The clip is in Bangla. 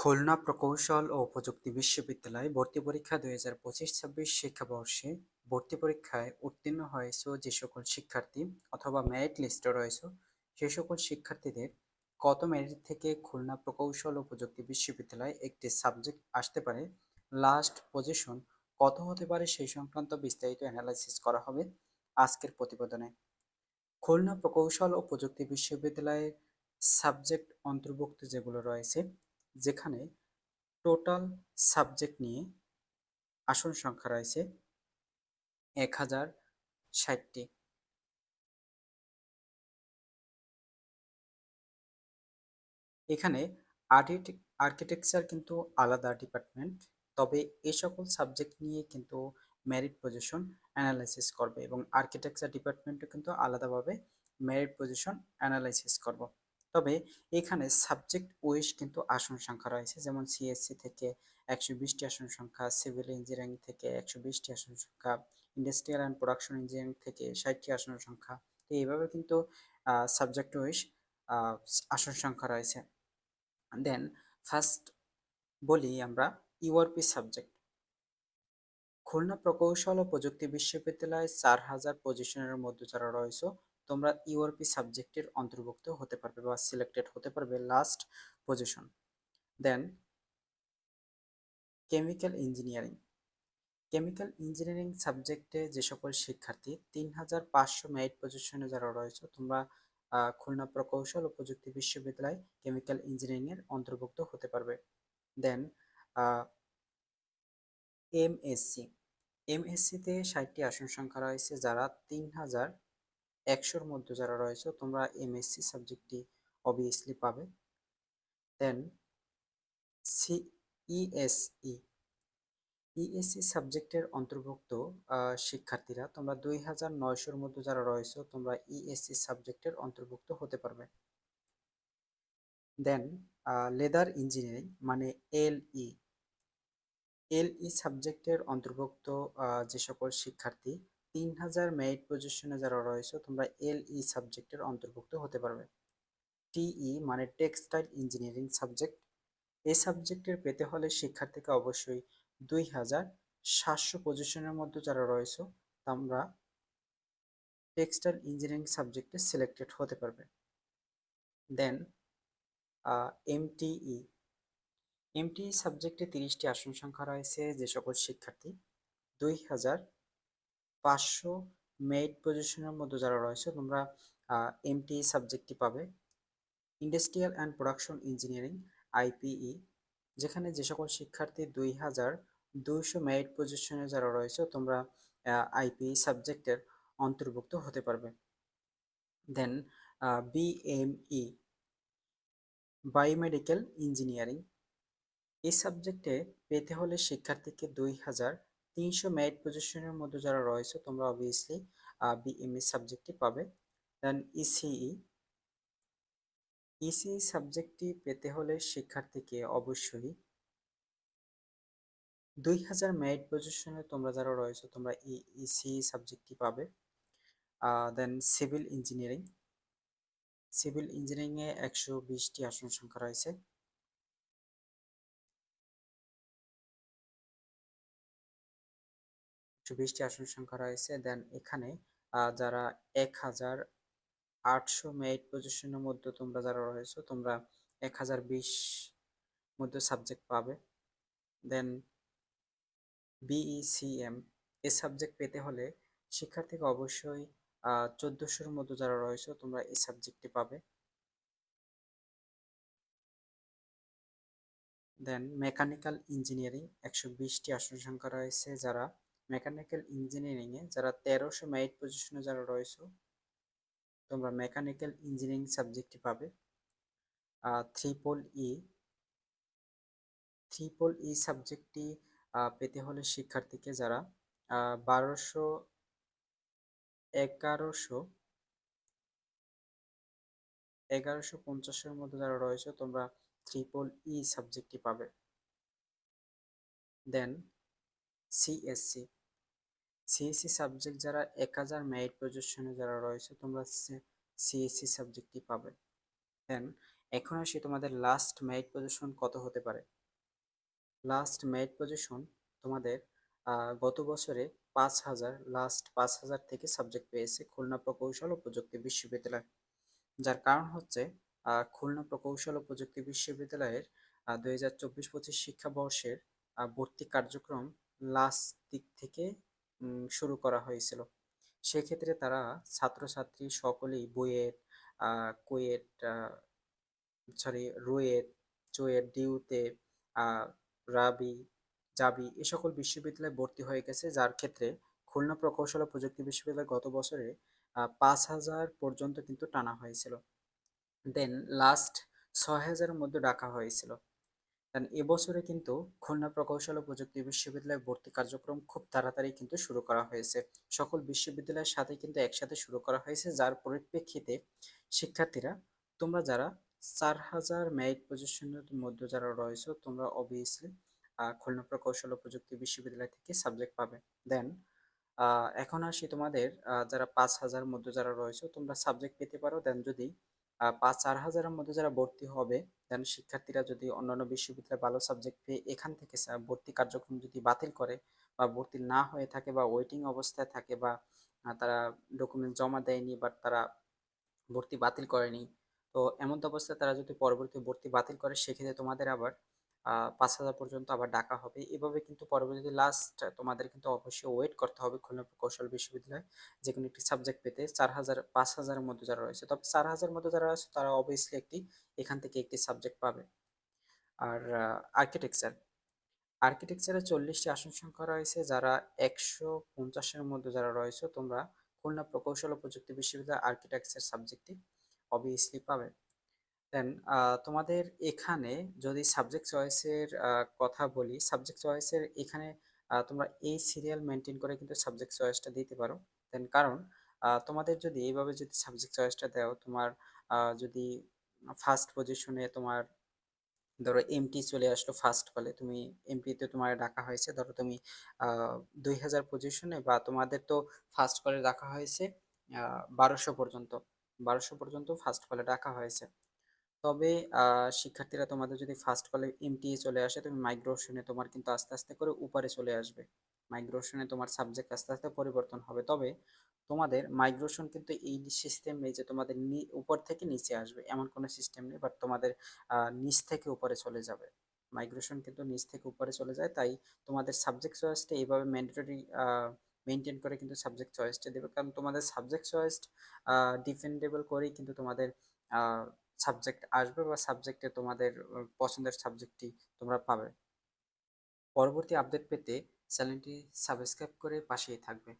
খুলনা প্রকৌশল ও প্রযুক্তি বিশ্ববিদ্যালয় ভর্তি পরীক্ষা 2025-26 শিক্ষাবর্ষে ভর্তি পরীক্ষায় উত্তীর্ণ হয়েছে যে সকল শিক্ষার্থী অথবা মেরিট লিস্টে রয়েছে সে সকল শিক্ষার্থীদের কত মেরিট থেকে খুলনা প্রকৌশল ও প্রযুক্তি বিশ্ববিদ্যালয় একটি সাবজেক্ট আসতে পারে, লাস্ট পজিশন কত হতে পারে সেই সংক্রান্ত বিস্তারিত অ্যানালাইসিস করা হবে আজকের প্রতিবেদনে। খুলনা প্রকৌশল ও প্রযুক্তি বিশ্ববিদ্যালয়ের সাবজেক্ট অন্তর্ভুক্ত যেগুলো রয়েছে, যেখানে টোটাল সাবজেক্ট নিয়ে আসন সংখ্যা রয়েছে 1060টি। এখানে আর্কিটেকচার কিন্তু আলাদা ডিপার্টমেন্ট, তবে এ সকল সাবজেক্ট নিয়ে কিন্তু মেরিট পজিশন অ্যানালাইসিস করবে এবং আর্কিটেকচার ডিপার্টমেন্টও কিন্তু আলাদাভাবে মেরিট পজিশন অ্যানালাইসিস করব। তবে এখানে সাবজেক্ট ওয়াইজ কিন্তু আসন সংখ্যা রয়েছে, যেমন সিএসসি থেকে 120টি আসন সংখ্যা, সিভিল ইঞ্জিনিয়ারিং থেকে 120টি আসন সংখ্যা, ইন্ডাস্ট্রিয়াল অ্যান্ড প্রোডাকশন ইঞ্জিনিয়ারিং থেকে 60টি আসন সংখ্যা। তো এইভাবে কিন্তু সাবজেক্ট ওয়াইজ আসন সংখ্যা রয়েছে। দেন ফার্স্ট বলি আমরা ইউআরপি সাবজেক্ট। খুলনা প্রকৌশল ও প্রযুক্তি বিশ্ববিদ্যালয়ে 4000 পজিশনের মধ্যে যারা রয়েছে, তোমরা ইউআরপি সাবজেক্টের অন্তর্ভুক্ত হতে পারবে বা সিলেক্টেড হতে পারবে লাস্ট পজিশন। দেন কেমিক্যাল ইঞ্জিনিয়ারিং। কেমিক্যাল ইঞ্জিনিয়ারিং সাবজেক্টে যে সকল শিক্ষার্থী 3500 মেরিট পজিশনে যারা রয়েছে, তোমরা খুলনা প্রকৌশল ও প্রযুক্তি বিশ্ববিদ্যালয় কেমিক্যাল ইঞ্জিনিয়ারিং এর অন্তর্ভুক্ত হতে পারবে। দেন এমএসসি। এমএসসিতে 60টি আসন সংখ্যা রয়েছে, যারা 3100-র মধ্যে যারা রয়েছে, তোমরা এমএসসি সাবজেক্টটি অবভিয়াসলি পাবে। দেন ইএসই। ইএসসি সাবজেক্টের অন্তর্ভুক্ত শিক্ষার্থীরা তোমরা 2900-র মধ্যে যারা রয়েছে, তোমরা ইএসসি সাবজেক্টের অন্তর্ভুক্ত হতে পারবে। দেন লেদার ইঞ্জিনিয়ারিং মানে এলই। এলই সাবজেক্টের অন্তর্ভুক্ত যে সকল শিক্ষার্থী 3000 মেরিট পজিশনে যারা রয়েছে, তোমরা এলই সাবজেক্টের অন্তর্ভুক্ত হতে পারবে। টিই মানে টেক্সটাইল ইঞ্জিনিয়ারিং সাবজেক্ট। এই সাবজেক্টের পেতে হলে শিক্ষার্থীকে অবশ্যই 2700 পজিশনের মধ্যে যারা রয়েছে, তোমরা টেক্সটাইল ইঞ্জিনিয়ারিং সাবজেক্টে সিলেক্টেড হতে পারবে। দেন এমটিই। এমটিই সাবজেক্টে 30টি আসন সংখ্যা রয়েছে, যে সকল শিক্ষার্থী 2500 মেরিট পজিশনের মধ্যে যারা রয়েছে, তোমরা এমটিই সাবজেক্টটি পাবে। Industrial and production engineering IPE, যেখানে যে সকল শিক্ষার্থী 2200 মেরিট পজিশনে যারা রয়েছে, তোমরা আইপিই সাবজেক্টের অন্তর্ভুক্ত হতে পারবে। দেন বিএমই বায়োমেডিক্যাল ইঞ্জিনিয়ারিং। এই সাবজেক্টে পেতে হলে শিক্ষার্থীকে 2300 মেরিট পজিশনের মধ্যে যারা রয়েছে, তোমরা অবভিয়াসলি বিএমই সাবজেক্টটি পাবে। দেন ইসিই। ইসিই সাবজেক্টটি পেতে হলে শিক্ষার্থীকে অবশ্যই 2000 মেরিট পজিশনে তোমরা যারা রয়েছে, তোমরা ইসিই সাবজেক্টটি পাবে। দেন সিভিল ইঞ্জিনিয়ারিং। সিভিল ইঞ্জিনিয়ারিংয়ে 120টি আসন সংখ্যা রয়েছে। 120টি আসন সংখ্যা রয়েছে। দেন এখানে যারা 1800 মেরিট পজিশনের মধ্যে তোমরা যারা রয়েছে, তোমরা 1020 মধ্যে সাবজেক্ট পাবে। দেন বিইসিএম। এই সাবজেক্ট পেতে হলে শিক্ষার্থীকে অবশ্যই 1400-র মধ্যে যারা রয়েছে, তোমরা এই সাবজেক্টটি পাবে। দেন মেকানিক্যাল ইঞ্জিনিয়ারিং 120টি আসন সংখ্যা রয়েছে, যারা মেকানিক্যাল ইঞ্জিনিয়ারিংয়ে যারা 1300 মেরিট পজিশনে যারা রয়েছে, তোমরা মেকানিক্যাল ইঞ্জিনিয়ারিং সাবজেক্টটি পাবে। ট্রিপল ই। ট্রিপল ই সাবজেক্টটি পেতে হলে শিক্ষার্থীকে যারা 1200 1100 1150-এর মধ্যে যারা রয়েছে, তোমরা ট্রিপল ই সাবজেক্টটি পাবে। দেন সিএসসি। সিএসসি সাবজেক্ট যারা 1000 মেরিট পজিশনে যারা রয়েছে, তোমরা সিএসসি সাবজেক্টটি পাবে। দেন এখন আসি তোমাদের লাস্ট মেরিট পজিশন কত হতে পারে। লাস্ট মেরিট পজিশন তোমাদের গত বছরে 5,000, লাস্ট 5,000 থেকে সাবজেক্ট পেয়েছে খুলনা প্রকৌশল ও প্রযুক্তি বিশ্ববিদ্যালয়। যার কারণ হচ্ছে খুলনা প্রকৌশল ও প্রযুক্তি বিশ্ববিদ্যালয়ের 2024-25 শিক্ষাবর্ষের ভর্তি কার্যক্রম লাস্ট দিক থেকে শুরু করা হয়েছিল। সেক্ষেত্রে তারা ছাত্রছাত্রী সকলেই বুয়েট, কুয়েট, রুয়েট, চুয়েট, ডিউতে, আহ, রাবি, জাবি এ সকল বিশ্ববিদ্যালয়ে ভর্তি হয়ে গেছে, যার ক্ষেত্রে খুলনা প্রকৌশল ও প্রযুক্তি বিশ্ববিদ্যালয় গত বছরে 5,000 পর্যন্ত কিন্তু টানা হয়েছিল। দেন লাস্ট 6,000-এর মধ্যে ডাকা হয়েছিল। কারণ এবছরে কিন্তু খুলনা প্রকৌশল ও প্রযুক্তি বিশ্ববিদ্যালয়ে ভর্তি কার্যক্রম খুব তাড়াতাড়ি কিন্তু শুরু করা হয়েছে। সকল বিশ্ববিদ্যালয়ের সাথে কিন্তু একসাথে শুরু করা হয়েছে, যার পরিপ্রেক্ষিতে শিক্ষার্থীরা, তোমরা যারা 4,000 মেরিট পজিশনের মধ্যে যারা রয়েছে, তোমরা অবভিয়াসলি খুলনা প্রকৌশল ও প্রযুক্তি বিশ্ববিদ্যালয় থেকে সাবজেক্ট পাবে। দেন এখন আসি তোমাদের যারা 5,000 মধ্যে যারা রয়েছে, তোমরা সাবজেক্ট পেতে পারো। দেন যদি 4,000-এর মধ্যে যারা ভর্তি হবে, দেন শিক্ষার্থীরা যদি অন্যান্য বিশ্ববিদ্যালয়ে ভালো সাবজেক্ট পেয়ে এখান থেকে ভর্তি কার্যক্রম যদি বাতিল করে বা ভর্তি না হয়ে থাকে বা ওয়েটিং অবস্থায় থাকে বা তারা ডকুমেন্ট জমা দেয়নি বাট তারা ভর্তি বাতিল করেনি, তো এমন তো অবস্থায় তারা যদি পরবর্তী ভর্তি বাতিল করে, সেক্ষেত্রে তোমাদের আবার 5,000 পর্যন্ত আবার ডাকা হবে। এভাবে কিন্তু পরবর্তীতে লাস্ট তোমাদের কিন্তু অবশ্যই ওয়েট করতে হবে খুলনা প্রকৌশল বিশ্ববিদ্যালয় যে কোনো একটি সাবজেক্ট পেতে। 4,000, 5,000-এর মধ্যে যারা রয়েছে, তবে 4,000-এর মধ্যে যারা আছে তারা অবভিয়াসলি এখান থেকে একটি সাবজেক্ট পাবে। আর আর্কিটেকচার, আর্কিটেকচারে 40টি আসন সংখ্যা রয়েছে। যারা 150-এর মধ্যে যারা রয়েছে, তোমরা খুলনা প্রকৌশল ও প্রযুক্তি বিশ্ববিদ্যালয় আর্কিটেকচার সাবজেক্টটি অবভিয়াসলি পাবে। দেন তোমাদের এখানে যদি সাবজেক্ট চয়েসের কথা বলি, সাবজেক্ট চয়েসের এখানে তোমরা এই সিরিয়াল মেনটেন করে কিন্তু সাবজেক্ট চয়েসটা দিতে পারো। দেন কারণ তোমাদের যদি এইভাবে যদি সাবজেক্ট চয়েসটা দাও, তোমার যদি ফার্স্ট পজিশনে তোমার ধরো এমটি চলে আসলো ফার্স্ট কলে, তুমি এমপিতে তোমার ডাকা হয়েছে, ধরো তুমি 2,000 পজিশনে, বা তোমাদের তো ফার্স্ট কলে ডাকা হয়েছে 1200 পর্যন্ত, 1200 পর্যন্ত ফার্স্ট কলে ডাকা হয়েছে। তবে শিক্ষার্থীরা, তোমাদের যদি ফার্স্ট কলে এমটিএ চলে আসে, তুমি মাইগ্রেশনে তোমার কিন্তু আস্তে আস্তে করে উপরে চলে আসবে। মাইগ্রেশনে তোমার সাবজেক্ট আস্তে আস্তে পরিবর্তন হবে। তবে তোমাদের মাইগ্রেশন কিন্তু এই সিস্টেম নেই যে তোমাদের উপর থেকে নিচে আসবে, এমন কোনো সিস্টেম নেই, বাট তোমাদের নিচ থেকে উপরে চলে যাবে। মাইগ্রেশন কিন্তু নিচ থেকে উপরে চলে যায়, তাই তোমাদের সাবজেক্ট চয়েসটা এইভাবে ম্যান্ডেটরি মেনটেন করে কিন্তু সাবজেক্ট চয়েসটা দেবে, কারণ তোমাদের সাবজেক্ট চয়েস ডিফেন্ডেবল করেই কিন্তু তোমাদের সাবজেক্ট আসবে বা সাবজেক্টে তোমাদের পছন্দের সাবজেক্টটি তোমরা পাবে। পরবর্তী আপডেট পেতে চ্যানেলটি সাবস্ক্রাইব করে পাশেই থাকবে।